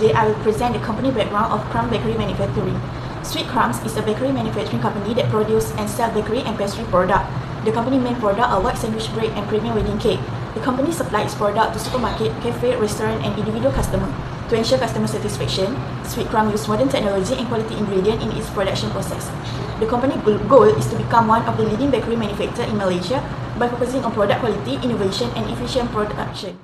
Today I will present the company background of Crumb Bakery Manufacturing. Sweet Crumbs is a bakery manufacturing company that produces and sells bakery and pastry products. The company's main product are white sandwich bread and premium wedding cake. The company supplies its product to supermarket, cafe, restaurant, and individual customers. To ensure customer satisfaction, Sweet Crumb uses modern technology and quality ingredients in its production process. The company's goal is to become one of the leading bakery manufacturers in Malaysia by focusing on product quality, innovation, and efficient production.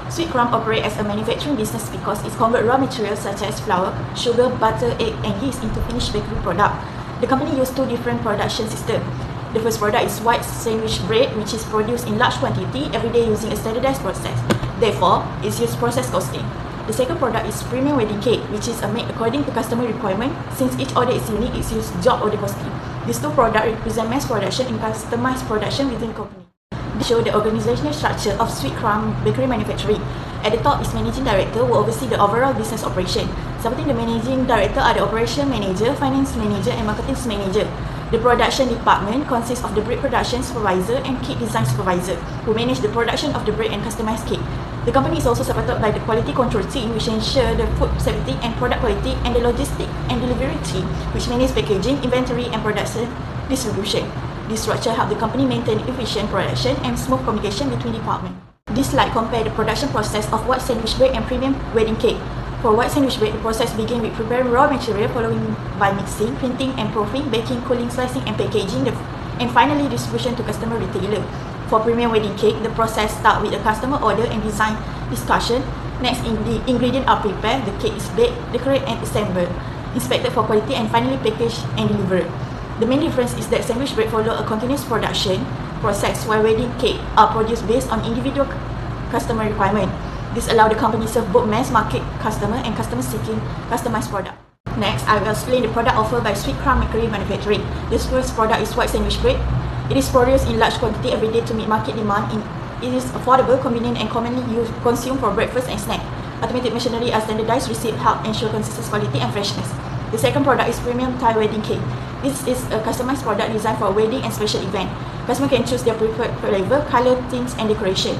Sweet Crumb operates as a manufacturing business because it converts raw materials such as flour, sugar, butter, egg, and yeast into finished bakery product. The company uses two different production systems. The first product is white sandwich bread, which is produced in large quantity every day using a standardized process. Therefore, it uses process costing. The second product is premium wedding cake, which is made according to customer requirement. Since each order is unique, it uses job order costing. These two products represent mass production and customized production within the company. They show the organizational structure of Sweet Crumb Bakery Manufacturing. At the top is Managing Director, who oversees the overall business operation. Supporting the Managing Director are the Operation Manager, Finance Manager, and Marketing Manager. The production department consists of the bread production supervisor and cake design supervisor, who manage the production of the bread and customized cake. The company is also supported by the quality control team, which ensure the food safety and product quality, and the logistic and delivery team, which manage packaging, inventory, and production distribution. This structure helps the company maintain efficient production and smooth communication between departments. This slide compares the production process of white sandwich bread and premium wedding cake. For white sandwich bread, the process begins with preparing raw material, following by mixing, printing and proofing, baking, cooling, slicing and packaging, and finally distribution to customer retailer. For premium wedding cake, the process starts with a customer order and design discussion. Next, the ingredients are prepared, the cake is baked, decorated and assembled, inspected for quality, and finally packaged and delivered. The main difference is that sandwich bread follows a continuous production process, while wedding cake are produced based on individual customer requirement. This allows the company to serve both mass market customers and customers seeking customized product. Next, I will explain the product offered by Sweet Crumb Bakery Manufacturing. The first product is white sandwich bread. It is produced in large quantity every day to meet market demand. It is affordable, convenient, and commonly consumed for breakfast and snack. Automated machinery are standardized receipt help ensure consistent quality and freshness. The second product is premium Thai wedding cake. This is a customized product designed for a wedding and special event. Customers can choose their preferred flavor, color, themes, and decoration.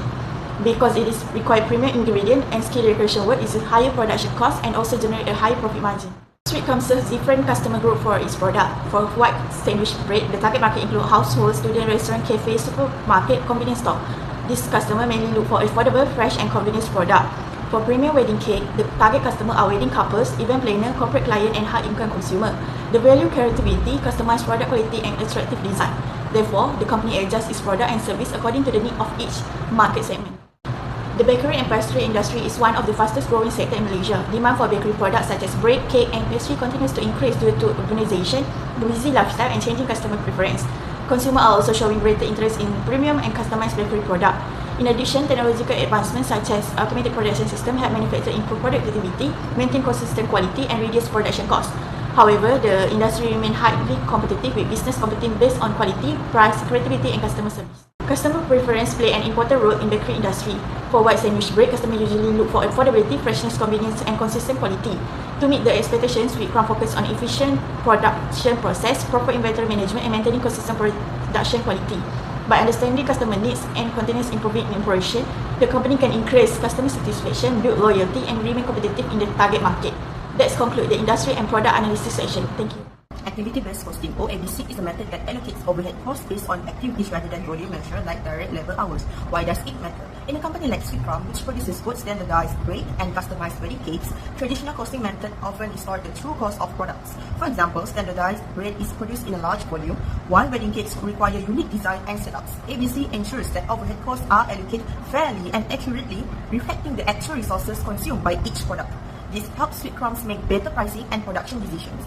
Because it is required premium ingredient and skilled decoration work, it is a higher production cost and also generate a higher profit margin. Sweet Crumb serves different customer group for its product. For white sandwich bread, the target market include households, student, restaurant, cafe, supermarket, convenience store. This customer mainly look for affordable, fresh, and convenience product. For premium wedding cake, the target customer are wedding couples, event planner, corporate client, and high-income consumer. The value creativity, customized product quality, and attractive design. Therefore, the company adjusts its product and service according to the need of each market segment. The bakery and pastry industry is one of the fastest growing sectors in Malaysia. Demand for bakery products such as bread, cake, and pastry continues to increase due to urbanization, busy lifestyle, and changing customer preference. Consumers are also showing greater interest in premium and customized bakery products. In addition, technological advancements such as automated production system help manufacturers improve productivity, maintain consistent quality, and reduce production costs. However, the industry remains highly competitive, with business competing based on quality, price, creativity, and customer service. Customer preference play an important role in the bakery industry. For white sandwich bread, customers usually look for affordability, freshness, convenience, and consistent quality. To meet the expectations, Sweet Crumb focus on efficient production process, proper inventory management, and maintaining consistent production quality. By understanding customer needs and continuous improving in operation, the company can increase customer satisfaction, build loyalty, and remain competitive in the target market. Let's conclude the industry and product analysis section. Thank you. Activity-based costing, or ABC, is a method that allocates overhead costs based on activities rather than volume measure like direct labor hours. Why does it matter? In a company like Sweet Crumb, which produces both standardized bread and customized wedding cakes, traditional costing method often distort the true cost of products. For example, standardized bread is produced in a large volume, while wedding cakes require unique design and setups. ABC ensures that overhead costs are allocated fairly and accurately, reflecting the actual resources consumed by each product. This helps Sweet Crumbs make better pricing and production decisions.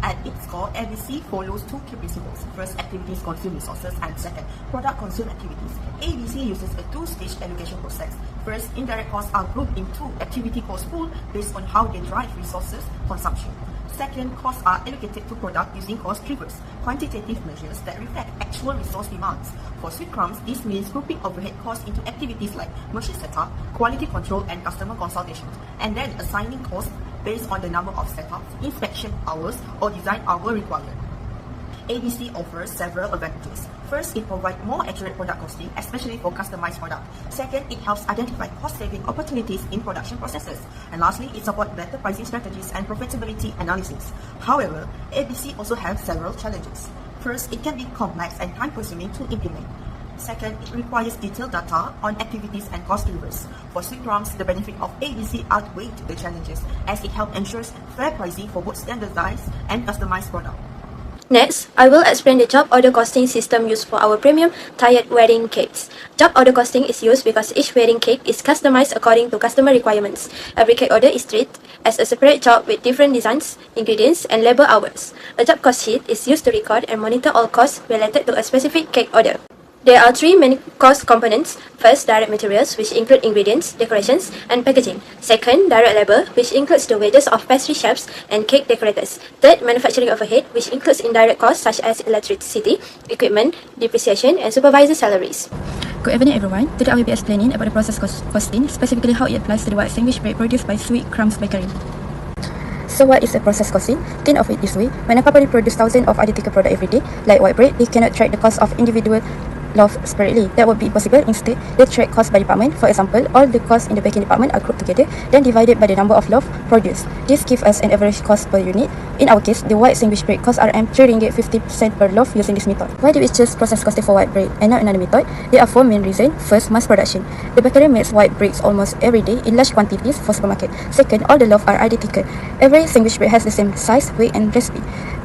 At its core, ABC follows two key principles. First, activities consume resources, and second, product consume activities. ABC uses a two-stage allocation process. First, indirect costs are grouped into activity cost pool based on how they drive resources consumption. Second, costs are allocated to product using cost triggers, quantitative measures that reflect actual resource demands. For Sweet Crumbs, this means grouping overhead costs into activities like machine setup, quality control, and customer consultations, and then assigning costs based on the number of setups, inspection hours, or design hours required. ABC offers several advantages. First, it provides more accurate product costing, especially for customized products. Second, it helps identify cost-saving opportunities in production processes. And lastly, it supports better pricing strategies and profitability analysis. However, ABC also has several challenges. First, it can be complex and time-consuming to implement. Second, it requires detailed data on activities and cost drivers. For Sweet Crumbs, the benefit of ABC outweighed the challenges, as it helps ensure fair pricing for both standardized and customized products. Next, I will explain the job order costing system used for our premium tiered wedding cakes. Job order costing is used because each wedding cake is customized according to customer requirements. Every cake order is treated as a separate job with different designs, ingredients, and labor hours. A job cost sheet is used to record and monitor all costs related to a specific cake order. There are three main cost components. First, direct materials, which include ingredients, decorations, and packaging. Second, direct labor, which includes the wages of pastry chefs and cake decorators. Third, manufacturing overhead, which includes indirect costs such as electricity, equipment, depreciation, and supervisor salaries. Good evening, everyone. Today I will be explaining about the process costing, specifically how it applies to the white sandwich bread produced by Sweet Crumbs Bakery. So what is a process costing? Think of it this way. When a company produces thousands of identical products every day, like white bread, they cannot track the cost of individual loaf separately. That would be impossible. Instead, they track costs by department. For example, all the costs in the baking department are grouped together, then divided by the number of loaf produced. This gives us an average cost per unit. In our case, the white sandwich bread costs RM 3.50 per loaf using this method. Why do we choose process costing for white bread and not another method? There are four main reasons. First, mass production. The bakery makes white breads almost every day in large quantities for supermarket. Second, all the loaves are identical. Every sandwich bread has the same size, weight, and recipe.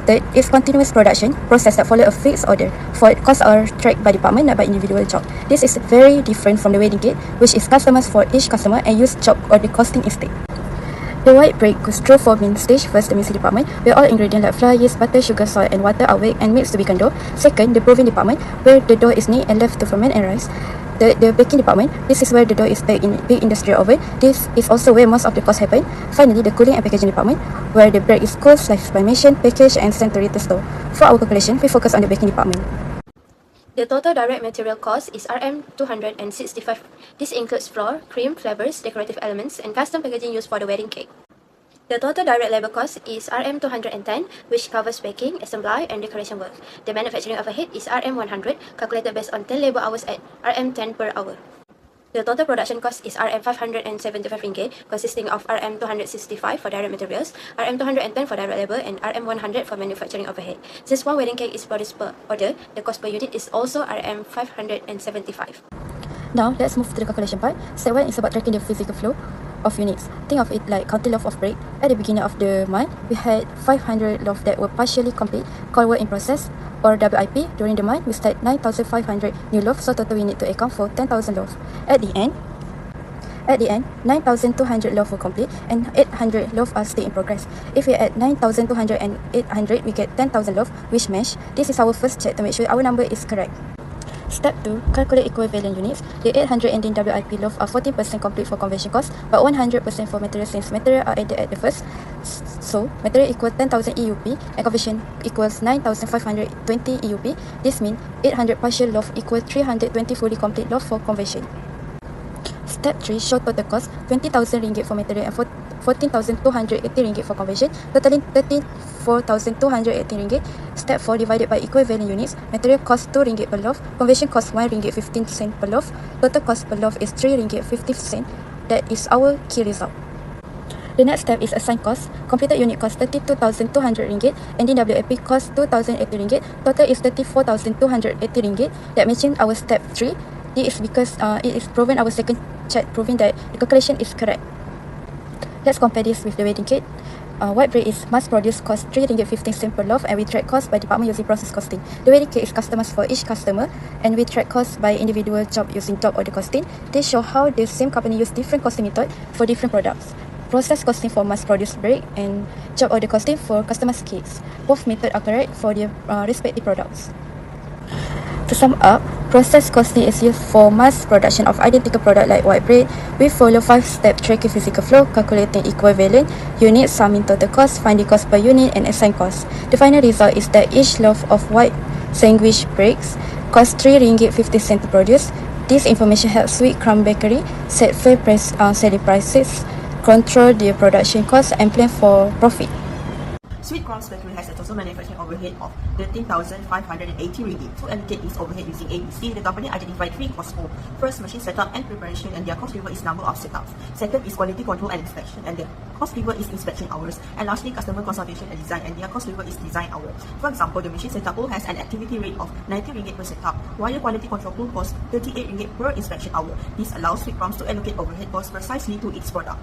Third is continuous production, process that follow a fixed order. Fourth, costs are tracked by department, not by individual job. This is very different from the wedding cake, which is customized for each customer and use job order costing instead. The white bread goes through four main stages. First, the mixing department, where all ingredients like flour, yeast, butter, sugar, salt, and water are weighed and mixed to become dough. Second, the proving department, where the dough is kneaded and left to ferment and rise. Third, the baking department. This is where the dough is baked in big industrial oven. This is also where most of the costs happen. Finally, the cooling and packaging department, where the bread is cooled, sliced by machine, packaged, and sent to retail store. For our calculation, we focus on the baking department. The total direct material cost is RM 265. This includes flour, cream, flavors, decorative elements, and custom packaging used for the wedding cake. The total direct labor cost is RM 210, which covers baking, assembly, and decoration work. The manufacturing overhead is RM 100, calculated based on 10 labor hours at RM 10 per hour. The total production cost is RM 575 ringgit, consisting of RM 265 for direct materials, RM 210 for direct labor, and RM 100 for manufacturing overhead. Since one wedding cake is produced per order, the cost per unit is also RM 575. Now, let's move to the calculation part. Step 1 is about tracking the physical flow of units. Think of it like counting loaf of bread. At the beginning of the month, we had 500 loaves that were partially complete, called work in process, or WIP. During the month, we start 9,500 new loaves, so total we need to account for 10,000 loaves. At the end, 9,200 loaves were complete and 800 loaves are still in progress. If we add 9,200 and 800, we get 10,000 loaves, which match. This is our first check to make sure our number is correct. Step 2. Calculate equivalent units. The 818 WIP loaf are 14% complete for conversion cost, but 100% for material since material are added at the first. So, material equals 10,000 EUP and conversion equals 9,520 EUP. This means 800 partial loaf equals 320 fully complete loaf for conversion. Step 3. Show total cost. 20,000 ringgit for material and 14,280 ringgit for conversion, totaling 34,280 ringgit. Step 4. Divided by equivalent units. Material cost 2 ringgit per loaf, conversion cost 1 ringgit 15 cent per loaf. Total cost per loaf is 3 ringgit 50 cent. That is our key result. The next step is assign cost. Completed unit cost 32,200 ringgit, ending WIP cost 2,080 ringgit. Total is 34,280 ringgit. That matching our step 3. This is because it is proven our second check, proving that the calculation is correct. Let's compare this with the wedding cake. White bread is mass produced, cost 3 ringgit 15 cent per loaf, and we track cost by department using process costing. The wedding cake is customized for each customer, and we track cost by individual job using job order costing. They show how the same company use different costing method for different products. Process costing for mass produced bread and job order costing for customized cakes. Both methods are correct for their respective products. To sum up, process costing is used for mass production of identical product like white bread. We follow 5-step tracking physical flow, calculating equivalent units, summing total cost, finding cost per unit, and assign cost. The final result is that each loaf of white sandwich breads costs 3 ringgit 50 cent to produce. This information helps Sweet Crumbs Bakery set fair selling prices, control their production costs, and plan for profit. Sweet Crumbs Bakery has a total manufacturing overhead of 13,580 ringgit. To allocate this overhead using ABC, the company identified three cost for. First, machine setup and preparation, and their cost lever is number of setups. Second is quality control and inspection, and their cost lever is inspection hours. And lastly, customer consultation and design, and their cost lever is design hour. For example, the machine setup pool has an activity rate of 90 ringgit per setup, while the quality control pool costs 38 ringgit per inspection hour. This allows Sweet Crumbs to allocate overhead costs precisely to its product.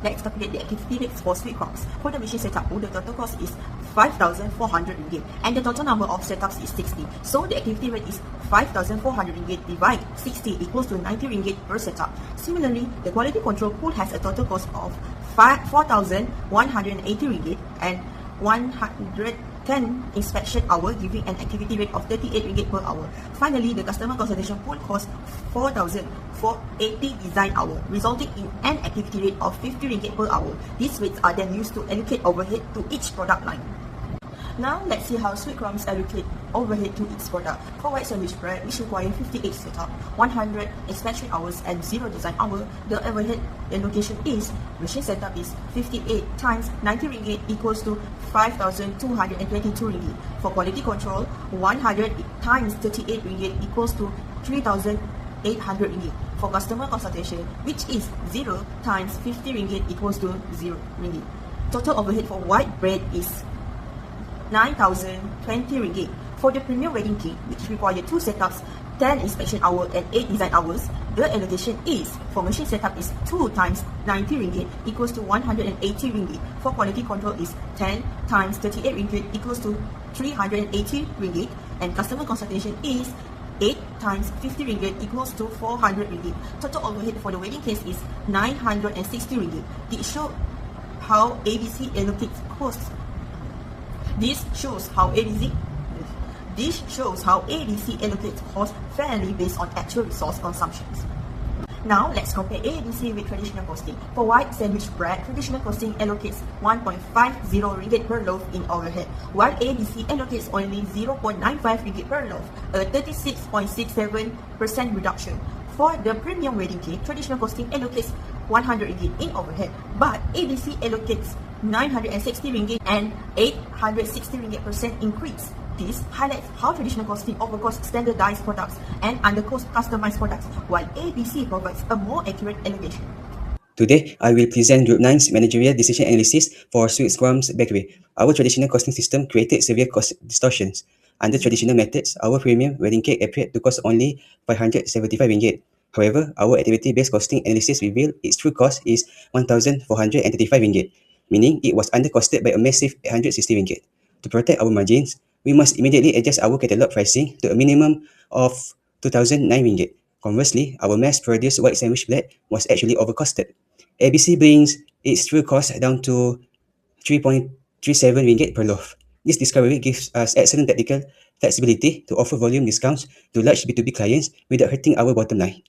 Let's calculate the activity rates for Sweet Crumbs. For the machine setup pool, the total cost is 5,400 ringgit, and the total number of setups is 60. So the activity rate is 5,400 ringgit divide 60 equals to 90 ringgit per setup. Similarly, the quality control pool has a total cost of 4,180 ringgit and 110 inspection hour, giving an activity rate of 38 ringgit per hour. Finally, the customer consultation pool costs 4,480 design hour, resulting in an activity rate of 50 ringgit per hour. These rates are then used to allocate overhead to each product line. Now, let's see how Sweet Crumbs allocate overhead to its product. For white sandwich bread, which require 58 setup, 100 inspection hours, and 0 design hour, the overhead allocation is machine setup is 58 times 90 ringgit equals to 5,222 ringgit. For quality control, 100 times 38 ringgit equals to 3,800 ringgit. For customer consultation, which is 0 times 50 ringgit equals to 0 ringgit. Total overhead for white bread is 9,020 ringgit. For the premium wedding cake, which require 2 setups, 10 inspection hour and 8 design hours, the allocation is for machine setup is 2 times 90 ringgit equals to 180 ringgit. For quality control is 10 times 38 ringgit equals to 380 ringgit, and customer consultation is 8 times 50 ringgit equals to 400 ringgit. Total overhead for the wedding cake is 960 ringgit. This shows how ABC allocates costs. This shows how ABC allocates costs fairly based on actual resource consumptions. Now, let's compare ABC with traditional costing. For white sandwich bread, traditional costing allocates 1.50 ringgit per loaf in overhead, while ABC allocates only 0.95 ringgit per loaf, a 36.67% reduction. For the premium wedding cake, traditional costing allocates 100 ringgit in overhead, but ABC allocates 960 ringgit and 860 ringgit percent increase. This highlights how traditional costing overcosts standardized products and undercosts customized products, while ABC provides a more accurate allocation. Today, I will present Group 9's managerial decision analysis for Sweet Crumbs Bakery. Our traditional costing system created severe cost distortions. Under traditional methods, our premium wedding cake appeared to cost only 575 ringgit. However, our activity-based costing analysis revealed its true cost is 1,435 ringgit, meaning it was undercosted by a massive 860 ringgit. To protect our margins, we must immediately adjust our catalogue pricing to a minimum of 2,009 ringgit. Conversely, our mass-produced white sandwich bread was actually overcosted. ABC brings its true cost down to 3.37 ringgit per loaf. This discovery gives us excellent technical flexibility to offer volume discounts to large B2B clients without hurting our bottom line.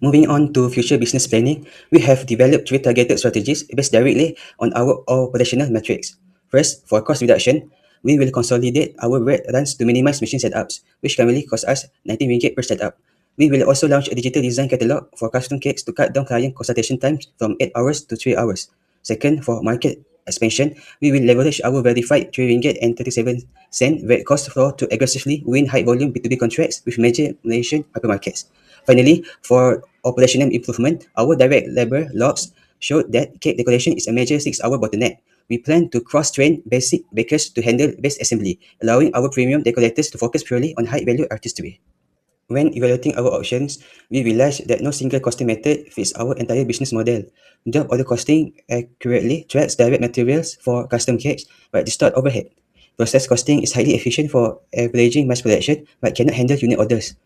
Moving on to future business planning, we have developed 3 targeted strategies based directly on our operational metrics. First, for cost reduction, we will consolidate our bread runs to minimize machine setups, which currently cost us 19 ringgit per setup. We will also launch a digital design catalog for custom cakes to cut down client consultation times from 8 hours to 3 hours. Second, for market expansion, we will leverage our verified 3 ringgit and 37 cent VAT cost floor to aggressively win high-volume B2B contracts with major Malaysian hypermarkets. Finally, for operational improvement, our direct labor logs showed that cake decoration is a major 6-hour bottleneck. We plan to cross-train basic bakers to handle base assembly, allowing our premium decorators to focus purely on high-value artistry. When evaluating our options, we realized that no single costing method fits our entire business model. Job order costing accurately tracks direct materials for custom cakes but distorts overhead. Process costing is highly efficient for averaging mass production but cannot handle unit orders.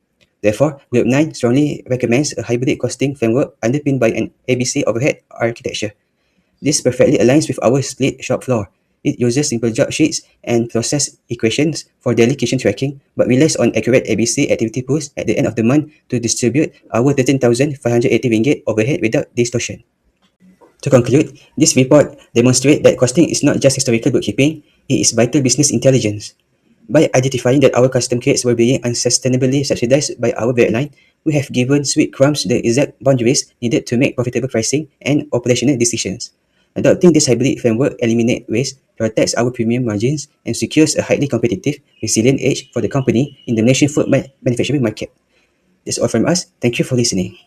Therefore, Group 9 strongly recommends a hybrid costing framework underpinned by an ABC overhead architecture. This perfectly aligns with our split shop floor. It uses simple job sheets and process equations for daily kitchen tracking, but relies on accurate ABC activity pools at the end of the month to distribute our 13,580 ringgit overhead without distortion. To conclude, this report demonstrates that costing is not just historical bookkeeping, it is vital business intelligence. By identifying that our custom cakes were being unsustainably subsidized by our bread line, we have given Sweet Crumbs the exact boundaries needed to make profitable pricing and operational decisions. Adopting this hybrid framework eliminates waste, protects our premium margins, and secures a highly competitive, resilient edge for the company in the Malaysian food manufacturing market. That's all from us. Thank you for listening.